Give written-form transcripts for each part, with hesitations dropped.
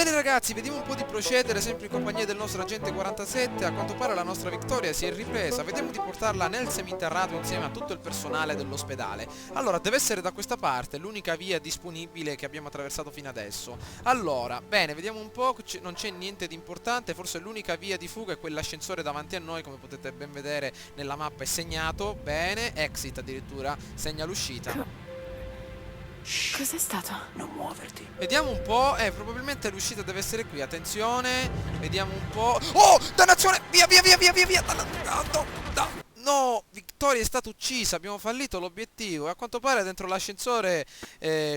Bene ragazzi, vediamo un po' di procedere sempre in compagnia del nostro agente 47. A quanto pare la nostra vittoria si è ripresa. Vediamo di portarla nel seminterrato insieme a tutto il personale dell'ospedale. Allora, deve essere da questa parte l'unica via disponibile che abbiamo attraversato fino adesso. Allora, bene, vediamo un po', non c'è niente di importante. Forse l'unica via di fuga è quell'ascensore davanti a noi, come potete ben vedere nella mappa è segnato. Bene, exit addirittura, segna l'uscita. Cos'è stato? Non muoverti. Vediamo un po', probabilmente l'uscita deve essere qui, attenzione, vediamo un po'. Oh, dannazione, via, via, via, via, via, via, no, Victoria è stata uccisa, abbiamo fallito l'obiettivo e a quanto pare dentro l'ascensore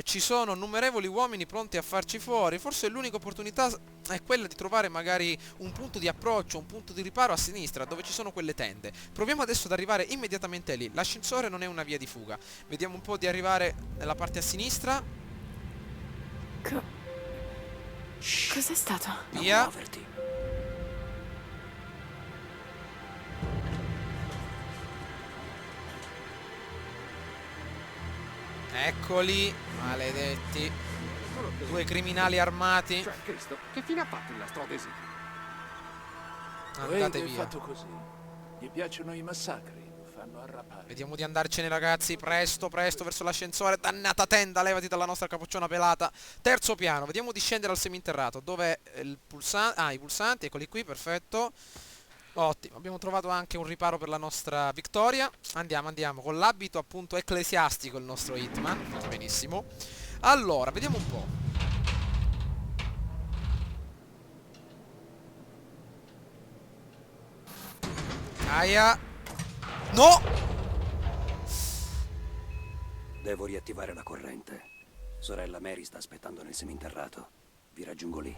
ci sono numerevoli uomini pronti a farci fuori. Forse l'unica opportunità è quella di trovare magari un punto di approccio, un punto di riparo a sinistra dove ci sono quelle tende. Proviamo adesso ad arrivare immediatamente lì, l'ascensore non è una via di fuga. Vediamo un po' di arrivare nella parte a sinistra. Cos'è stato? Via. Non muoverti. Eccoli, maledetti. Due criminali armati. Cioè, Cristo, che fine ha fatto il nastro adesivo? Andate Wade è via. fatto così. Gli piacciono i massacri, lo fanno arrapare. Vediamo di andarcene ragazzi, presto, presto, verso l'ascensore. Dannata tenda, levati dalla nostra capocciona pelata. Terzo piano, vediamo di scendere al seminterrato. Dov'è il pulsante? Ah, i pulsanti, eccoli qui, perfetto. Ottimo, abbiamo trovato anche un riparo per la nostra vittoria. Andiamo, andiamo, con l'abito appunto ecclesiastico il nostro Hitman. Benissimo. Allora, vediamo un po'. Aia. No! Devo riattivare la corrente. Sorella Mary sta aspettando nel seminterrato. Vi raggiungo lì.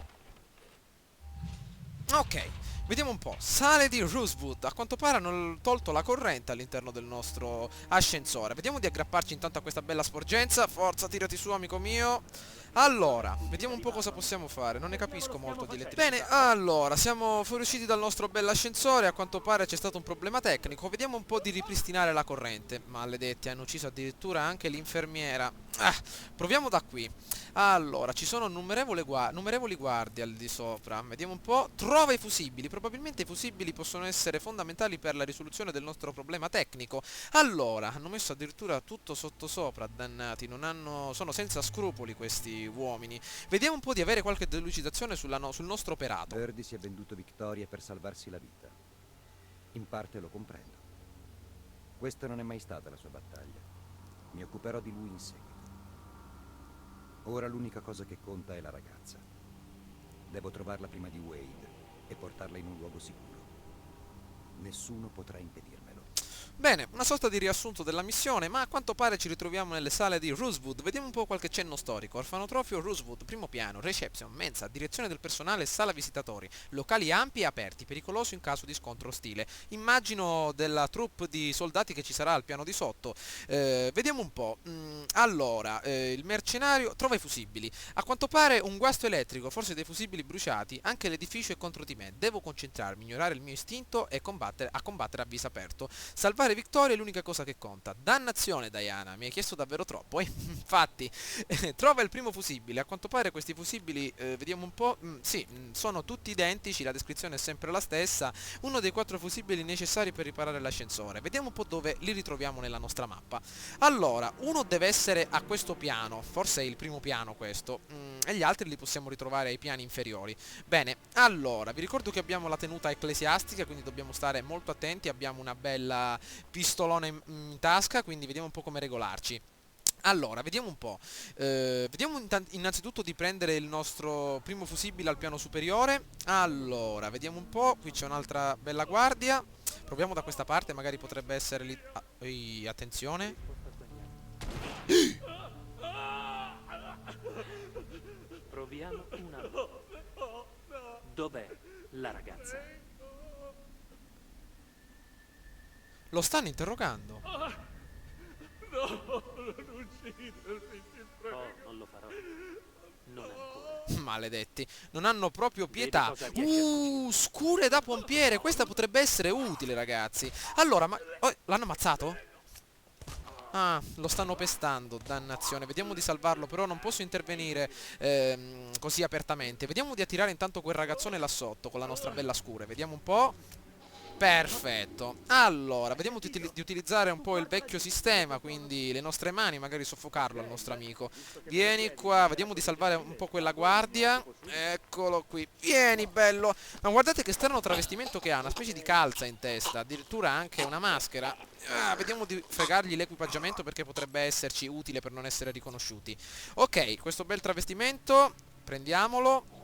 Ok, vediamo un po'. Sale di Rosewood. A quanto pare hanno tolto la corrente all'interno del nostro ascensore. Vediamo di aggrapparci intanto a questa bella sporgenza. Forza, tirati su, amico mio. Allora, vediamo un po' cosa possiamo fare. Non ne capisco molto di elettricità. Bene, allora, siamo fuoriusciti dal nostro bell'ascensore. A quanto pare c'è stato un problema tecnico. Vediamo un po' di ripristinare la corrente. Maledetti, hanno ucciso addirittura anche l'infermiera. Proviamo da qui. Allora, ci sono numerevoli guardie al di sopra. Vediamo un po'. Trova i fusibili. Probabilmente i fusibili possono essere fondamentali per la risoluzione del nostro problema tecnico. Allora, hanno messo addirittura tutto sottosopra, dannati. Sono senza scrupoli questi uomini. Vediamo un po' di avere qualche delucidazione sul nostro operato. Birdie si è venduto Victoria per salvarsi la vita. In parte lo comprendo. Questa non è mai stata la sua battaglia. Mi occuperò di lui in seguito. Ora l'unica cosa che conta è la ragazza. Devo trovarla prima di Wade e portarla in un luogo sicuro. Nessuno potrà impedirmelo. Bene, una sorta di riassunto della missione, ma a quanto pare ci ritroviamo nelle sale di Rosewood. Vediamo un po' qualche cenno storico. Orfanotrofio Rosewood, primo piano, reception, mensa, direzione del personale, sala visitatori, locali ampi e aperti, pericoloso in caso di scontro ostile. Immagino della troupe di soldati che ci sarà al piano di sotto. Vediamo un po'. Allora, il mercenario trova i fusibili. A quanto pare un guasto elettrico, forse dei fusibili bruciati, anche l'edificio è contro di me. Devo concentrarmi, ignorare il mio istinto e combattere a viso aperto. Salvare vittoria è l'unica cosa che conta. Dannazione Diana, mi hai chiesto davvero troppo. Infatti, trova il primo fusibile. A quanto pare questi fusibili, vediamo un po', sì, sono tutti identici, la descrizione è sempre la stessa. Uno dei 4 fusibili necessari per riparare l'ascensore. Vediamo un po' dove li ritroviamo nella nostra mappa. Allora, uno deve essere a questo piano, forse è il primo piano questo, e gli altri li possiamo ritrovare ai piani inferiori. Bene, allora, vi ricordo che abbiamo la tenuta ecclesiastica, quindi dobbiamo stare molto attenti. Abbiamo una bella pistolone in tasca, quindi vediamo un po' come regolarci. Allora, vediamo un po'. Vediamo innanzitutto di prendere il nostro primo fusibile al piano superiore. Allora, vediamo un po'. Qui c'è un'altra bella guardia. Proviamo da questa parte, magari potrebbe essere lì. Attenzione. Proviamo una volta. Dov'è la ragazza? Lo stanno interrogando. No, non uccidermi, ti prego. Oh, non lo farò. Non ancora. Maledetti, non hanno proprio pietà. Vedi cosa riesci a scoprire. Scure da pompiere. Questa potrebbe essere utile, ragazzi. Allora, ma l'hanno ammazzato? Ah, lo stanno pestando, dannazione. Vediamo di salvarlo, però non posso intervenire così apertamente. Vediamo di attirare intanto quel ragazzone là sotto con la nostra bella scure. Vediamo un po'. Perfetto. Allora, vediamo di utilizzare un po' il vecchio sistema, quindi le nostre mani, magari soffocarlo al nostro amico. Vieni qua, vediamo di salvare un po' quella guardia. Eccolo qui. Vieni, bello. Ma guardate che strano travestimento che ha, una specie di calza in testa, addirittura anche una maschera. Ah, vediamo di fregargli l'equipaggiamento perché potrebbe esserci utile per non essere riconosciuti. Ok, questo bel travestimento, prendiamolo.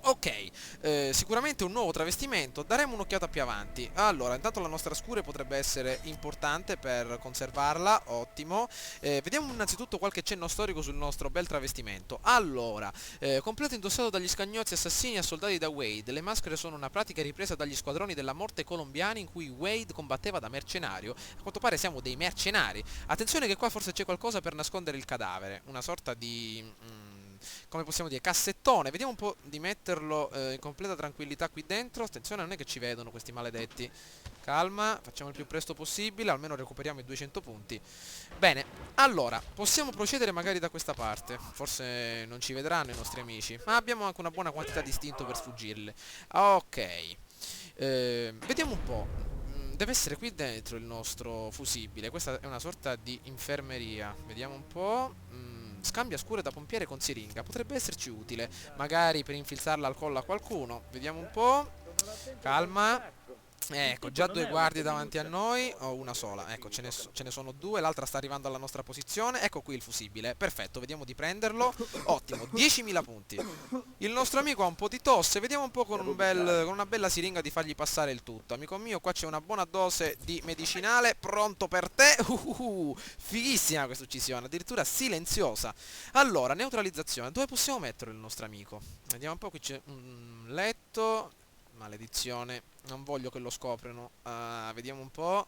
Ok, sicuramente un nuovo travestimento, daremo un'occhiata più avanti. Allora, intanto la nostra scure potrebbe essere importante per conservarla, ottimo. Vediamo innanzitutto qualche cenno storico sul nostro bel travestimento. Allora, completo indossato dagli scagnozzi assassini assoldati da Wade. Le maschere sono una pratica ripresa dagli squadroni della morte colombiani in cui Wade combatteva da mercenario. A quanto pare siamo dei mercenari. Attenzione che qua forse c'è qualcosa per nascondere il cadavere, una sorta di come possiamo dire, cassettone. Vediamo un po' di metterlo in completa tranquillità qui dentro. Attenzione, non è che ci vedono questi maledetti. Calma, facciamo il più presto possibile, almeno recuperiamo i 200 punti. Bene, allora, possiamo procedere magari da questa parte. Forse non ci vedranno i nostri amici, ma abbiamo anche una buona quantità di istinto per sfuggirle. Ok, vediamo un po'. Deve essere qui dentro il nostro fusibile. Questa è una sorta di infermeria. Vediamo un po'. Scambia scure da pompiere con siringa. Potrebbe esserci utile, magari per infilzarla al collo a qualcuno. Vediamo un po'. Calma. Ecco, già due guardie davanti a noi. O una sola. Ecco, ce ne sono due. L'altra sta arrivando alla nostra posizione. Ecco qui il fusibile. Perfetto, vediamo di prenderlo. Ottimo, 10.000 punti. Il nostro amico ha un po' di tosse. Vediamo un po' con una bella siringa di fargli passare il tutto. Amico mio, qua c'è una buona dose di medicinale. Pronto per te. Fighissima questa uccisione. Addirittura silenziosa. Allora, neutralizzazione. Dove possiamo mettere il nostro amico? Vediamo un po'. Qui c'è un letto. Maledizione, non voglio che lo scoprano. Vediamo un po'.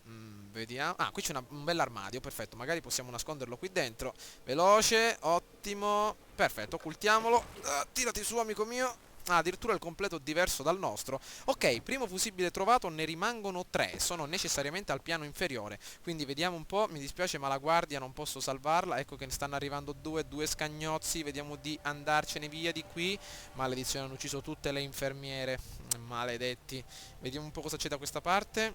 Vediamo. Ah, qui c'è un bell'armadio, perfetto. Magari possiamo nasconderlo qui dentro. Veloce, ottimo. Perfetto, occultiamolo. Tirati su, amico mio. Ah, addirittura il completo diverso dal nostro. Ok, primo fusibile trovato, ne rimangono 3. Sono necessariamente al piano inferiore. Quindi vediamo un po'. Mi dispiace ma la guardia non posso salvarla. Ecco che ne stanno arrivando due scagnozzi. Vediamo di andarcene via di qui. Maledizione, hanno ucciso tutte le infermiere. Maledetti. Vediamo un po' cosa c'è da questa parte.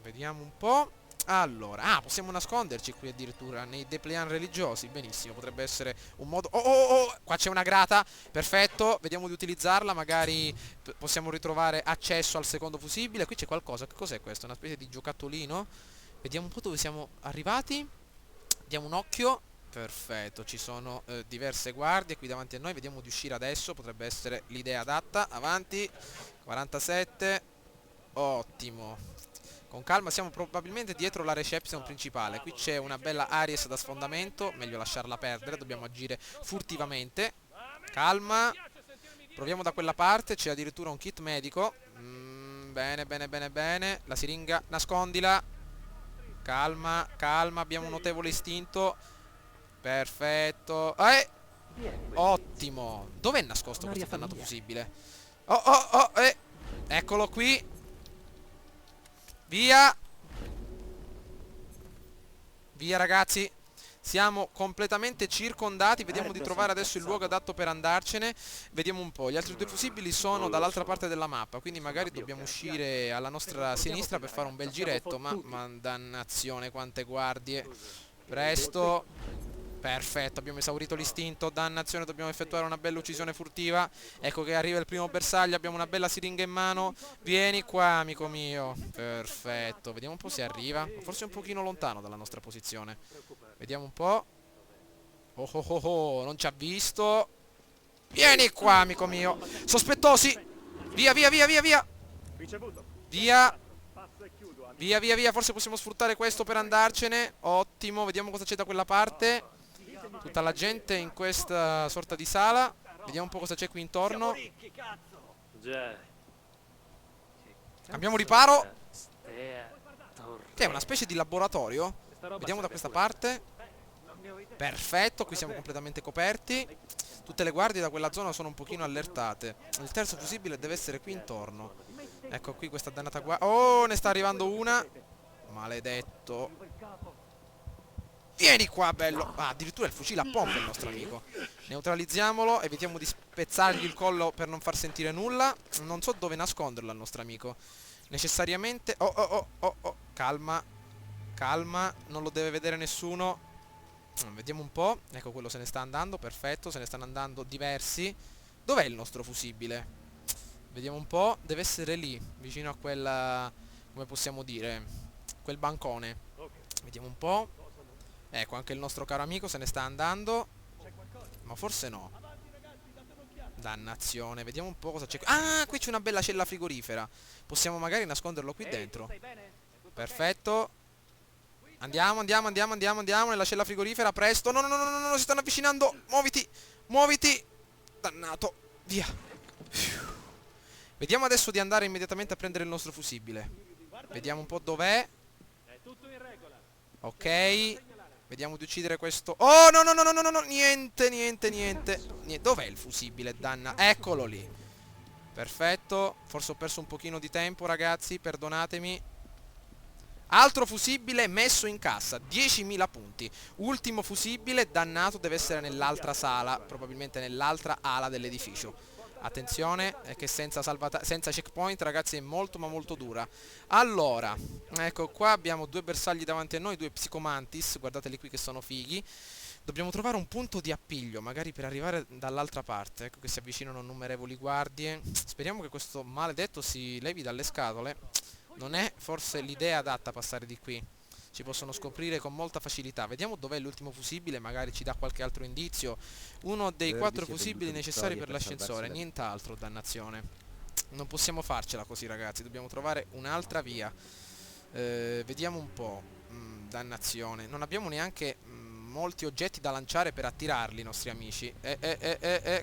Vediamo un po'. Allora, possiamo nasconderci qui addirittura nei dépliant religiosi. Benissimo, potrebbe essere un modo. Oh, qua c'è una grata. Perfetto, vediamo di utilizzarla. Magari possiamo ritrovare accesso al secondo fusibile. Qui c'è qualcosa, che cos'è questo? Una specie di giocattolino. Vediamo un po' dove siamo arrivati. Diamo un occhio. Perfetto, ci sono diverse guardie qui davanti a noi. Vediamo di uscire adesso, potrebbe essere l'idea adatta. Avanti, 47. Ottimo. Con calma, siamo probabilmente dietro la reception principale. Qui c'è una bella Aries da sfondamento. Meglio lasciarla perdere, dobbiamo agire furtivamente. Calma. Proviamo da quella parte, c'è addirittura un kit medico. Bene. La siringa, nascondila. Calma, abbiamo un notevole istinto. Perfetto. Ottimo. Dov'è nascosto questo dannato fusibile? Eccolo qui. Via ragazzi. Siamo completamente circondati. Vediamo di trovare adesso il luogo adatto per andarcene. Vediamo un po'. Gli altri due fusibili sono dall'altra parte della mappa, quindi magari dobbiamo uscire alla nostra sinistra per fare un bel giretto. Ma dannazione, quante guardie. Presto. Perfetto, abbiamo esaurito l'istinto. Dannazione, dobbiamo effettuare una bella uccisione furtiva. Ecco che arriva il primo bersaglio. Abbiamo una bella siringa in mano. Vieni qua, amico mio. Perfetto, vediamo un po' se arriva. Forse è un pochino lontano dalla nostra posizione. Vediamo un po'. Non ci ha visto. Vieni qua, amico mio. Sospettosi. Via. Via, forse possiamo sfruttare questo per andarcene. Ottimo, vediamo cosa c'è da quella parte. Tutta la gente in questa sorta di sala. Vediamo un po' cosa c'è qui intorno. Cambiamo riparo. Che è una specie di laboratorio. Vediamo da questa parte. Perfetto, qui siamo completamente coperti. Tutte le guardie da quella zona sono un pochino allertate. Il terzo fusibile deve essere qui intorno. Ecco qui questa dannata guardia. Oh, ne sta arrivando una. Maledetto. Vieni qua, bello. Ah, addirittura il fucile a pompa il nostro amico. Neutralizziamolo, evitiamo di spezzargli il collo per non far sentire nulla. Non so dove nasconderlo al nostro amico. Necessariamente... Oh, oh, oh, oh, oh. Calma. Calma, non lo deve vedere nessuno. Vediamo un po'. Ecco, quello se ne sta andando, perfetto. Se ne stanno andando diversi. Dov'è il nostro fusibile? Vediamo un po'. Deve essere lì, vicino a quella... come possiamo dire? Quel bancone. Vediamo un po'. Ecco, anche il nostro caro amico se ne sta andando. Ma forse no. Dannazione, vediamo un po' cosa c'è. Ah, qui c'è una bella cella frigorifera. Possiamo magari nasconderlo qui dentro. Perfetto. Andiamo, andiamo, andiamo, andiamo, andiamo nella cella frigorifera, presto. No, no, no, no, no, no, si stanno avvicinando. Muoviti, muoviti. Dannato, via. Vediamo adesso di andare immediatamente a prendere il nostro fusibile. Vediamo un po' dov'è. Ok. Vediamo di uccidere questo. Oh, no, no, no, no, no, no, no. Niente, niente, niente. Dov'è il fusibile, danna? Eccolo lì. Perfetto. Forse ho perso un pochino di tempo, ragazzi, perdonatemi. Altro fusibile messo in cassa, 10.000 punti. Ultimo fusibile, dannato, deve essere nell'altra sala, probabilmente nell'altra ala dell'edificio. Attenzione, è che senza checkpoint, ragazzi, è molto ma molto dura. Allora, ecco qua abbiamo due bersagli davanti a noi, due psicomantis, guardateli qui che sono fighi. Dobbiamo trovare un punto di appiglio, magari per arrivare dall'altra parte. Ecco che si avvicinano innumerevoli guardie. Speriamo che questo maledetto si levi dalle scatole. Non è forse l'idea adatta a passare di qui. Ci possono scoprire con molta facilità. Vediamo dov'è l'ultimo fusibile, magari ci dà qualche altro indizio. Uno dei 4 fusibili necessari per l'ascensore, nient'altro, dannazione. Non possiamo farcela così, ragazzi, dobbiamo trovare un'altra via. Vediamo un po'. Dannazione. Non abbiamo neanche molti oggetti da lanciare per attirarli i nostri amici.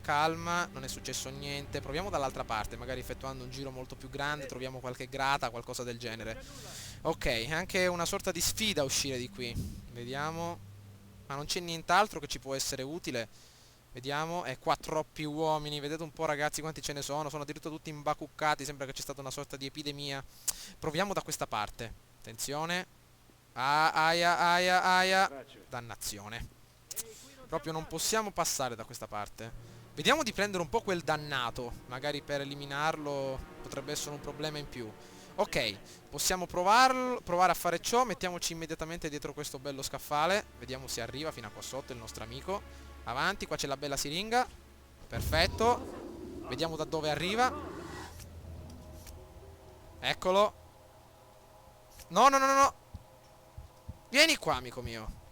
Calma, non è successo niente. Proviamo dall'altra parte, magari effettuando un giro molto più grande troviamo qualche grata, qualcosa del genere. Ok, anche una sorta di sfida uscire di qui. Vediamo. Ma non c'è nient'altro che ci può essere utile. Vediamo, qua troppi uomini. Vedete un po', ragazzi, quanti ce ne sono. Sono addirittura tutti imbacuccati. Sembra che c'è stata una sorta di epidemia. Proviamo da questa parte. Attenzione. Aia, aia, aia. Dannazione. Proprio non possiamo passare da questa parte. Vediamo di prendere un po' quel dannato. Magari per eliminarlo potrebbe essere un problema in più. Ok, possiamo provare a fare ciò. Mettiamoci immediatamente dietro questo bello scaffale. Vediamo se arriva fino a qua sotto il nostro amico. Avanti, qua c'è la bella siringa. Perfetto. Vediamo da dove arriva. Eccolo. No, no, no, no, no. Vieni qua, amico mio.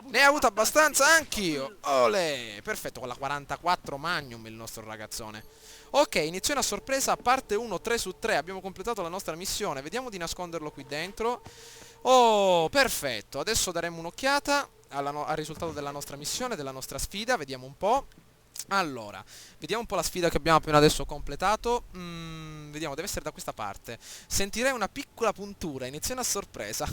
Ne ha avuto abbastanza anch'io. Olè. Perfetto, con la 44 Magnum il nostro ragazzone. Ok, inizione a sorpresa, parte 1, 3 su 3. Abbiamo completato la nostra missione. Vediamo di nasconderlo qui dentro. Oh, perfetto. Adesso daremo un'occhiata al risultato della nostra missione, della nostra sfida. Vediamo un po'. Allora, vediamo un po' la sfida che abbiamo appena adesso completato. Vediamo, deve essere da questa parte. Sentirei una piccola puntura, iniezione a sorpresa.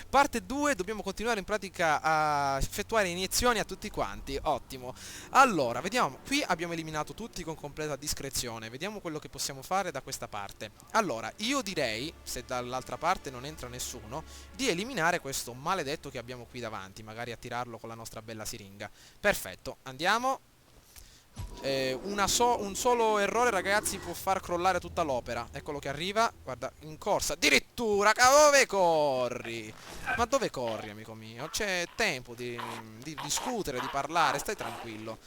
Parte 2, dobbiamo continuare in pratica a effettuare iniezioni a tutti quanti. Ottimo. Allora, vediamo, qui abbiamo eliminato tutti con completa discrezione. Vediamo quello che possiamo fare da questa parte. Allora, io direi, se dall'altra parte non entra nessuno, di eliminare questo maledetto che abbiamo qui davanti. Magari attirarlo con la nostra bella siringa. Perfetto, andiamo. Un solo errore, ragazzi, può far crollare tutta l'opera. Eccolo che arriva, guarda, in corsa. Addirittura, dove corri? Ma dove corri, amico mio? C'è tempo di discutere, di parlare, stai tranquillo.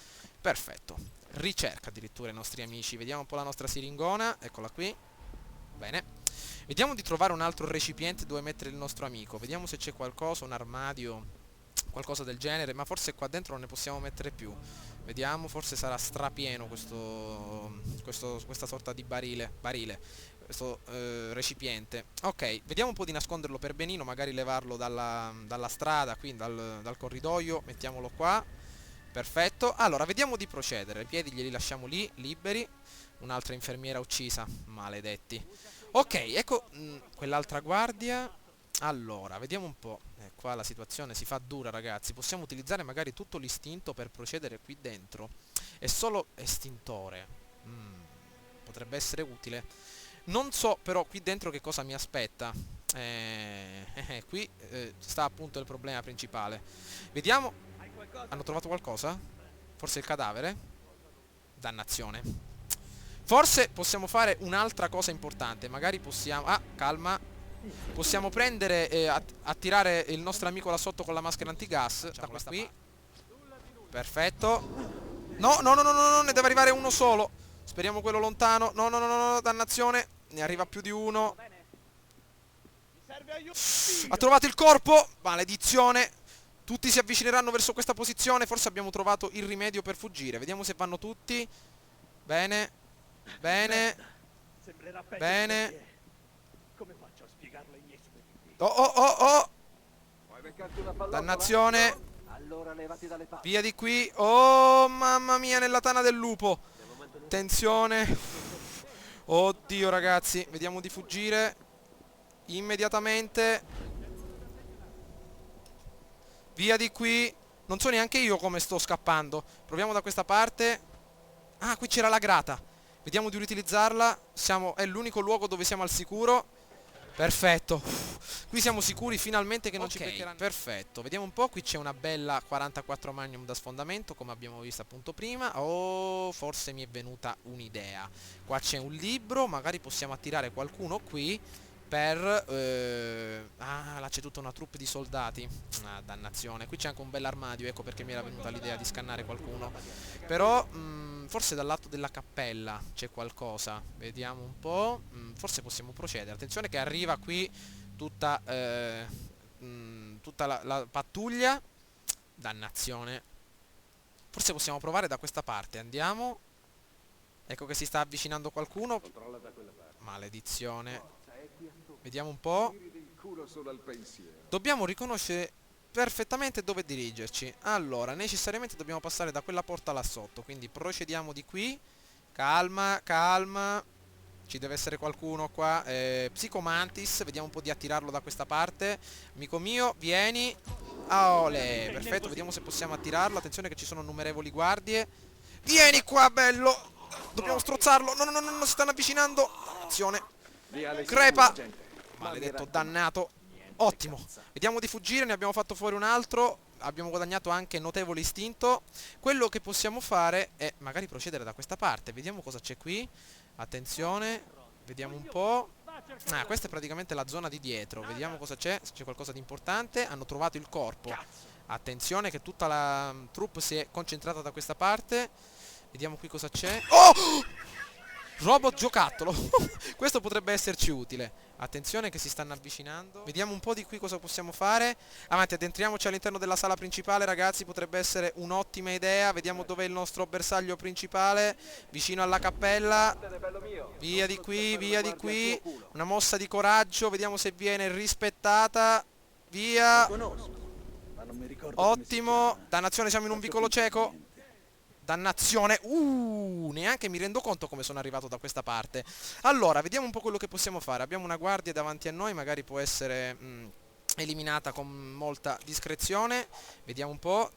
Perfetto. Ricerca addirittura i nostri amici. Vediamo un po' la nostra siringona. Eccola qui. Bene. Vediamo di trovare un altro recipiente dove mettere il nostro amico. Vediamo se c'è qualcosa, un armadio, qualcosa del genere. Ma forse qua dentro non ne possiamo mettere più. Vediamo, forse sarà strapieno questa sorta di barile, questo recipiente. Ok, vediamo un po' di nasconderlo per benino, magari levarlo dalla strada, qui dal corridoio, mettiamolo qua. Perfetto, allora vediamo di procedere. I piedi glieli lasciamo lì, liberi. Un'altra infermiera uccisa, maledetti. Ok, ecco quell'altra guardia. Allora, vediamo un po'. Qua la situazione si fa dura, ragazzi. Possiamo utilizzare magari tutto l'istinto per procedere qui dentro. È solo estintore. Potrebbe essere utile. Non so però qui dentro che cosa mi aspetta. Qui sta appunto il problema principale. Vediamo. Hanno trovato qualcosa? Forse il cadavere? Dannazione. Forse possiamo fare un'altra cosa importante. Magari possiamo... Ah, calma. Possiamo prendere e attirare il nostro amico là sotto con la maschera antigas. Da questa qui. Perfetto. No, no, no, no, no, no, ne deve arrivare uno solo. Speriamo quello lontano. No, no, no, no, no, dannazione. Ne arriva più di uno. Ha trovato il corpo. Maledizione. Tutti si avvicineranno verso questa posizione. Forse abbiamo trovato il rimedio per fuggire. Vediamo se vanno tutti. Bene. Bene. Bene. Come faccio a spiegarlo ai miei superiori? Oh, oh, oh, oh. Vuoi beccarti una pallottola? Dannazione. Allora levati dalle palle. Via di qui. Oh, mamma mia, nella tana del lupo. Attenzione. Oddio, ragazzi. Vediamo di fuggire immediatamente. Via di qui. Non so neanche io come sto scappando. Proviamo da questa parte. Ah, qui c'era la grata. Vediamo di riutilizzarla. È l'unico luogo dove siamo al sicuro. Perfetto. Qui siamo sicuri finalmente che non ci beccheranno. Perfetto. Vediamo un po'. Qui c'è una bella 44 Magnum da sfondamento, come abbiamo visto appunto prima. Oh, forse mi è venuta un'idea. Qua c'è un libro. Magari possiamo attirare qualcuno qui per... Ah, là c'è tutta una troupe di soldati. Ah, dannazione. Qui c'è anche un bell'armadio. Ecco perché mi era venuta l'idea di scannare qualcuno. Però... forse dal lato della cappella c'è qualcosa. Vediamo un po'. Forse possiamo procedere. Attenzione che arriva qui tutta tutta la pattuglia. Dannazione. Forse possiamo provare da questa parte. Andiamo. Ecco che si sta avvicinando qualcuno. Maledizione. Vediamo un po'. Dobbiamo riconoscere perfettamente dove dirigerci. Allora, necessariamente dobbiamo passare da quella porta là sotto. Quindi procediamo di qui. Calma, calma. Ci deve essere qualcuno qua. Psicomantis. Vediamo un po' di attirarlo da questa parte. Amico mio, vieni. Ole, perfetto. Vediamo se possiamo attirarlo. Attenzione che ci sono innumerevoli guardie. Vieni qua, bello. Dobbiamo strozzarlo. No, no, no, no, no, si stanno avvicinando. Attenzione. Crepa. Maledetto dannato. Ottimo. Vediamo di fuggire, ne abbiamo fatto fuori un altro. Abbiamo guadagnato anche notevole istinto. Quello che possiamo fare è magari procedere da questa parte. Vediamo cosa c'è qui. Attenzione. Vediamo un po'. Ah, questa è praticamente la zona di dietro. Vediamo cosa c'è. Se c'è qualcosa di importante. Hanno trovato il corpo. Attenzione che tutta la troupe si è concentrata da questa parte. Vediamo qui cosa c'è. Oh! Robot giocattolo. Questo potrebbe esserci utile. Attenzione che si stanno avvicinando. Vediamo un po' di qui cosa possiamo fare. Avanti, addentriamoci all'interno della sala principale, ragazzi. Potrebbe essere un'ottima idea. Vediamo dov'è il nostro bersaglio principale. Vicino alla cappella. Via di qui, via di qui. Una mossa di coraggio. Vediamo se viene rispettata. Via. Ottimo. Dannazione, siamo in un vicolo cieco. Dannazione. Neanche mi rendo conto come sono arrivato da questa parte. Allora, vediamo un po' quello che possiamo fare. Abbiamo una guardia davanti a noi, magari può essere eliminata con molta discrezione. Vediamo un po'.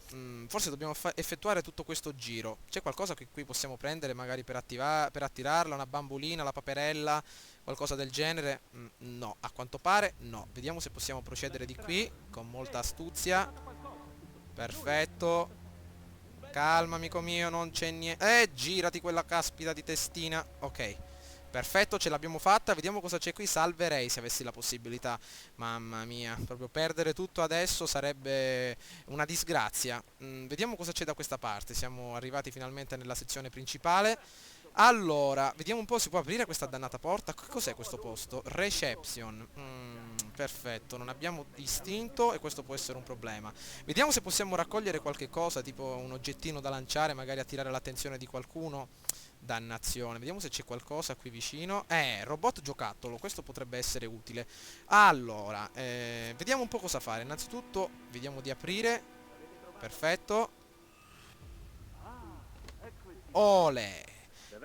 Forse dobbiamo effettuare tutto questo giro. C'è qualcosa che qui possiamo prendere magari per attirarla, una bambolina, la paperella, qualcosa del genere? No, a quanto pare no. Vediamo se possiamo procedere di qui con molta astuzia. Perfetto. Calma, amico mio, non c'è niente. Girati quella caspita di testina. Ok, perfetto, ce l'abbiamo fatta. Vediamo cosa c'è qui. Salverei se avessi la possibilità. Mamma mia, proprio perdere tutto adesso sarebbe una disgrazia. Vediamo cosa c'è da questa parte. Siamo arrivati finalmente nella sezione principale. Allora, vediamo un po', si può aprire questa dannata porta. Cos'è questo posto? Reception. Perfetto, non abbiamo istinto e questo può essere un problema. Vediamo se possiamo raccogliere qualche cosa, tipo un oggettino da lanciare, magari attirare l'attenzione di qualcuno. Dannazione, vediamo se c'è qualcosa qui vicino. Robot giocattolo, questo potrebbe essere utile. Allora, vediamo un po' cosa fare. Innanzitutto, vediamo di aprire. Perfetto. Ole!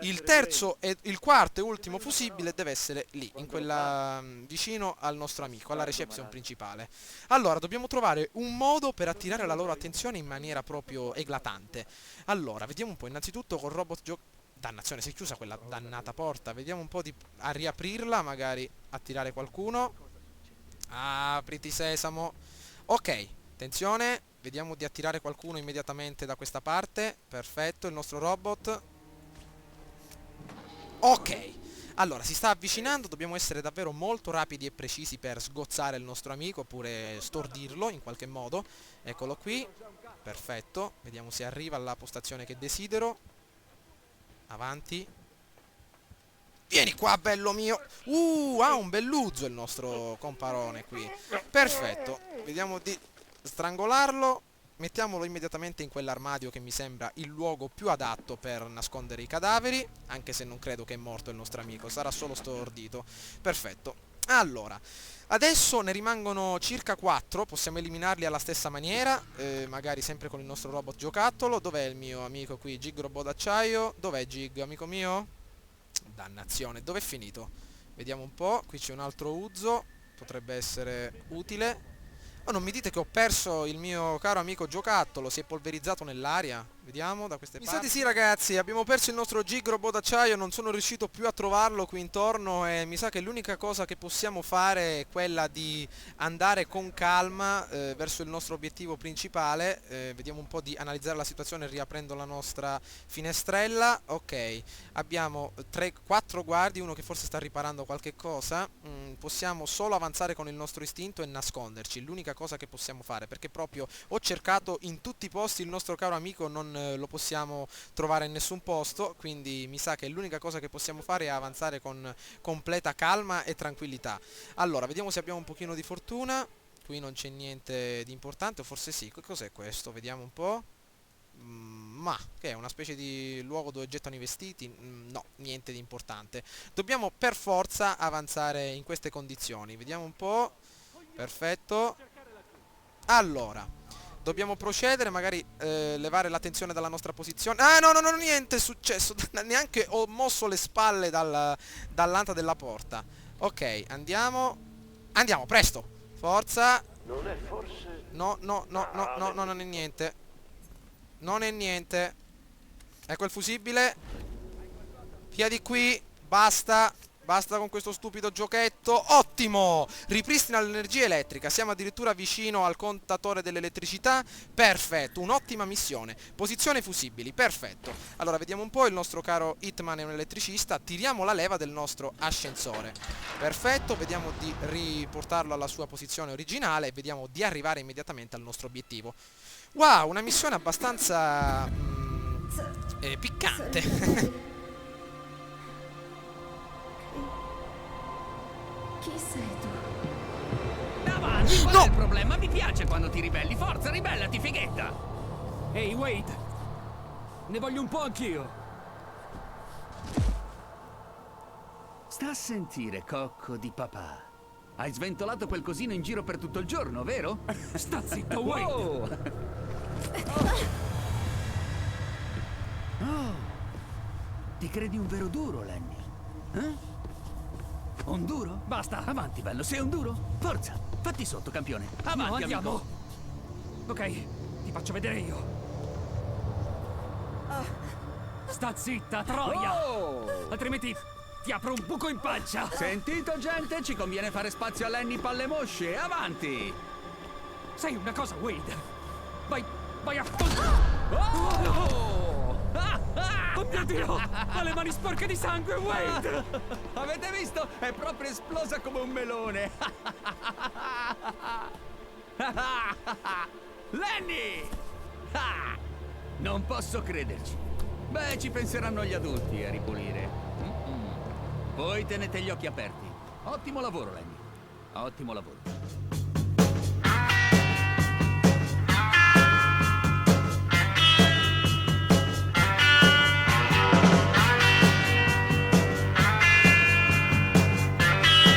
Il terzo e il quarto e ultimo fusibile deve essere lì, in quella vicino al nostro amico, alla reception principale. Allora, dobbiamo trovare un modo per attirare la loro attenzione in maniera proprio eclatante. Allora, vediamo un po', innanzitutto col robot dannazione, si è chiusa quella dannata porta. Vediamo un po' a riaprirla, magari attirare qualcuno. Apriti sesamo. Ok, attenzione, vediamo di attirare qualcuno immediatamente da questa parte. Perfetto, il nostro robot. Ok, allora si sta avvicinando, dobbiamo essere davvero molto rapidi e precisi per sgozzare il nostro amico, oppure stordirlo in qualche modo. Eccolo qui, perfetto, vediamo se arriva alla postazione che desidero. Avanti. Vieni qua, bello mio. Ha un bell'uzzo il nostro comparone qui. Perfetto, vediamo di strangolarlo. Mettiamolo immediatamente in quell'armadio che mi sembra il luogo più adatto per nascondere i cadaveri, anche se non credo che è morto il nostro amico, sarà solo stordito. Perfetto. Allora, adesso ne rimangono circa 4, possiamo eliminarli alla stessa maniera, magari sempre con il nostro robot giocattolo. Dov'è il mio amico qui, Gig robot d'acciaio? Dov'è Gig, amico mio? Dannazione, dov'è finito? Vediamo un po', qui c'è un altro uzzo, potrebbe essere utile. Oh, non mi dite che ho perso il mio caro amico giocattolo, si è polverizzato nell'aria. Vediamo da queste parti. Mi sa di sì, ragazzi, abbiamo perso il nostro Gig robot d'acciaio, non sono riuscito più a trovarlo qui intorno e mi sa che l'unica cosa che possiamo fare è quella di andare con calma verso il nostro obiettivo principale. Vediamo un po' di analizzare la situazione riaprendo la nostra finestrella. Ok, abbiamo 4 guardie, uno che forse sta riparando qualche cosa. Possiamo solo avanzare con il nostro istinto e nasconderci, l'unica cosa che possiamo fare, perché proprio ho cercato in tutti i posti il nostro caro amico, non lo possiamo trovare in nessun posto, quindi mi sa che l'unica cosa che possiamo fare è avanzare con completa calma e tranquillità. Allora, vediamo se abbiamo un pochino di fortuna. Qui non c'è niente di importante, o forse sì. Cos'è questo? Vediamo un po'. Ma che è una specie di luogo dove gettano i vestiti? No, niente di importante. Dobbiamo per forza avanzare in queste condizioni. Vediamo un po'. Perfetto. Allora, dobbiamo procedere, magari levare l'attenzione dalla nostra posizione. Ah, no, niente è successo. Neanche ho mosso le spalle dall'anta della porta. Ok, andiamo. Andiamo, presto. Forza. Non è forse... No, non è niente. Non è niente. Ecco il fusibile. Via di qui. Basta. Basta con questo stupido giochetto. Ottimo! Ripristina l'energia elettrica. Siamo addirittura vicino al contatore dell'elettricità. Perfetto, un'ottima missione. Posizione fusibili, perfetto. Allora, vediamo un po', il nostro caro Hitman è un elettricista. Tiriamo la leva del nostro ascensore. Perfetto, vediamo di riportarlo alla sua posizione originale e vediamo di arrivare immediatamente al nostro obiettivo. Wow, una missione abbastanza piccante. Chi sei tu? Avanti, qual No! è il problema? Mi piace quando ti ribelli. Forza, ribellati, fighetta! Ehi, Wade! Ne voglio un po' anch'io! Sta a sentire, cocco di papà. Hai sventolato quel cosino in giro per tutto il giorno, vero? Sta zitto, Wade! Oh, ti credi un vero duro, Lenny? Eh? Un duro? Basta! Avanti, bello, sei un duro? Forza, fatti sotto, campione. Avanti, No, andiamo! amico. Ok, ti faccio vedere io! Sta zitta, troia! Oh! Altrimenti ti apro un buco in pancia! Sentito, gente? Ci conviene fare spazio a Lenny palle mosce. Avanti! Sai una cosa, Wade? Vai a... Oh! Oh mio Dio! Ha le mani sporche di sangue, Wade! Avete visto? È proprio esplosa come un melone. Lenny! Ah! Non posso crederci. Beh, ci penseranno gli adulti a ripulire. Voi tenete gli occhi aperti. Ottimo lavoro, Lenny. Ottimo lavoro.